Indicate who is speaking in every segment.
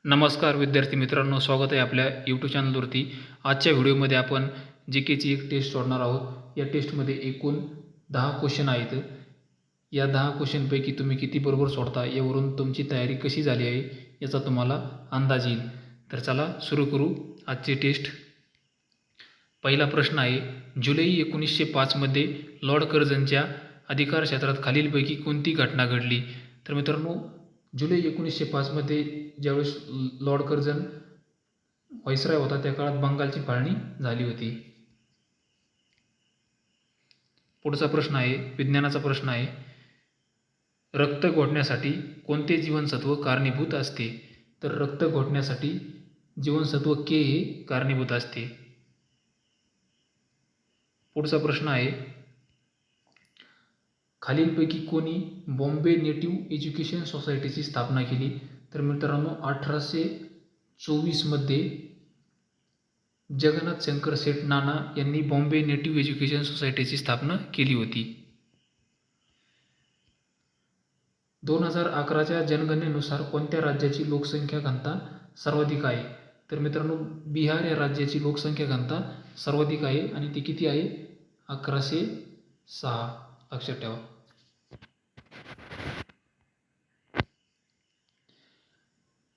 Speaker 1: नमस्कार विद्यार्थी मित्रांनो, स्वागत आहे आपल्या यूट्यूब चॅनलवरती। आजच्या व्हिडिओमध्ये आपण जी केची एक टेस्ट सोडणार आहोत। या टेस्टमध्ये एकूण 10 क्वेश्चन आहेत। या 10 क्वेश्चनपैकी तुम्ही किती बरोबर सोडता यावरून तुमची तयारी कशी झाली आहे याचा तुम्हाला अंदाज येईल। तर चला सुरू करू आजची टेस्ट। पहिला प्रश्न आहे, जुलै 1905 मध्ये लॉर्ड कर्झनच्या अधिकार क्षेत्रात खालीलपैकी कोणती घटना घडली? तर मित्रांनो, जुलै 1905 मध्ये ज्यावेळेस लॉर्ड कर्झन व्हाईसरॉय होता त्या काळात बंगालची फाळणी झाली होती। पुढचा प्रश्न आहे, विज्ञानाचा प्रश्न आहे, रक्त घोटण्यासाठी कोणते जीवनसत्व कारणीभूत असते? तर रक्त घोटण्यासाठी जीवनसत्व के हे कारणीभूत असते। पुढचा प्रश्न आहे, खालीलपैकी कोणी बॉम्बे नेटिव्ह एज्युकेशन सोसायटीची स्थापना केली? तर मित्रांनो, 1824 मध्ये जगन्नाथ शंकर सेठ नाना यांनी बॉम्बे नेटिव्ह एज्युकेशन सोसायटीची स्थापना केली होती। 2011च्या जनगणनेनुसार कोणत्या राज्याची लोकसंख्या घनता सर्वाधिक आहे? तर मित्रांनो, बिहार या राज्याची लोकसंख्या घनता सर्वाधिक आहे आणि ती किती आहे? 1106, लक्षात ठेवा।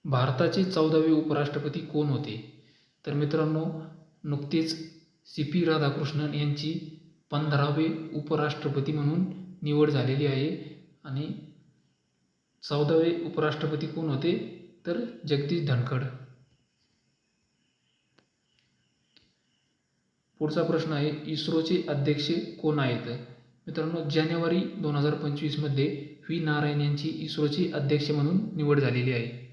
Speaker 1: भारताचे 14वे उपराष्ट्रपती कोण होते? तर मित्रांनो, नुकतेच CP राधाकृष्णन यांची 15वे उपराष्ट्रपती म्हणून निवड झालेली आहे आणि 14वे उपराष्ट्रपती कोण होते? तर जगदीश धनखड। पुढचा प्रश्न आहे, इस्रोचे अध्यक्ष कोण आहेत? मित्रांनो, जानेवारी 2025 मध्ये व्ही नारायण यांची इस्रोचे अध्यक्ष म्हणून निवड झालेली आहे।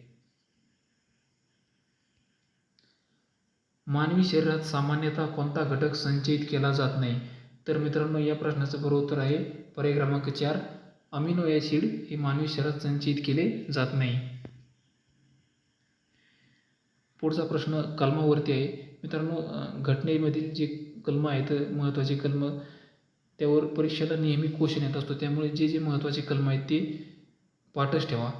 Speaker 1: मानवी शरीरात सामान्यतः कोणता घटक संचयित केला जात नाही? तर मित्रांनो, या प्रश्नाचं बरोबर उत्तर आहे पर्याय क्रमांक 4, अमिनो ॲसिड हे मानवी शरीरात संचयित केले जात नाही। पुढचा प्रश्न कलमावरती आहे। मित्रांनो, घटनेमधील जे कलम आहेत, महत्त्वाचे कलम, त्यावर परीक्षेला नेहमी क्वेश्चन येत असतो, त्यामुळे जे जे महत्त्वाचे कलम आहेत ते पाठच ठेवा।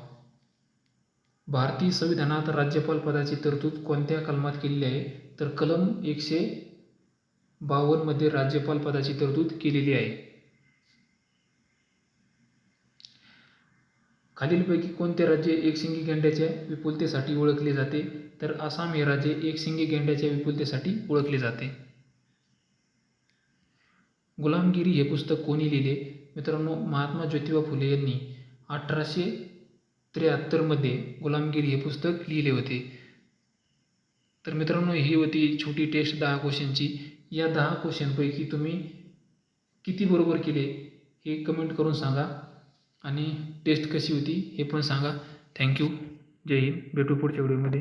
Speaker 1: भारतीय संविधानात राज्यपाल पदाची तरतूद कोणत्या कलमात केलेली आहे? तर कलम 152 मध्ये राज्यपाल पदाची तरतूद केलेली आहे। खालीलपैकी कोणते राज्य एकशिंगी गेंड्याच्या विपुलतेसाठी ओळखले जाते? तर आसाम हे राज्य एकशिंगी गेंड्याच्या विपुलतेसाठी ओळखले जाते। गुलामगिरी हे पुस्तक कोणी लिहिले? मित्रांनो, महात्मा ज्योतिबा फुले यांनी 1873 मध्ये गुलामगिरी हे पुस्तक लिहिले होते। तर मित्रांनो, ही होती छोटी टेस्ट 10 क्वेश्चनची। या 10 क्वेश्चनपैकी तुम्ही किती बरोबर केले हे कमेंट करून सांगा आणि टेस्ट कशी होती हे पण सांगा। थँक्यू, जय हिंद, भेटू पुढच्या व्हिडिओमध्ये।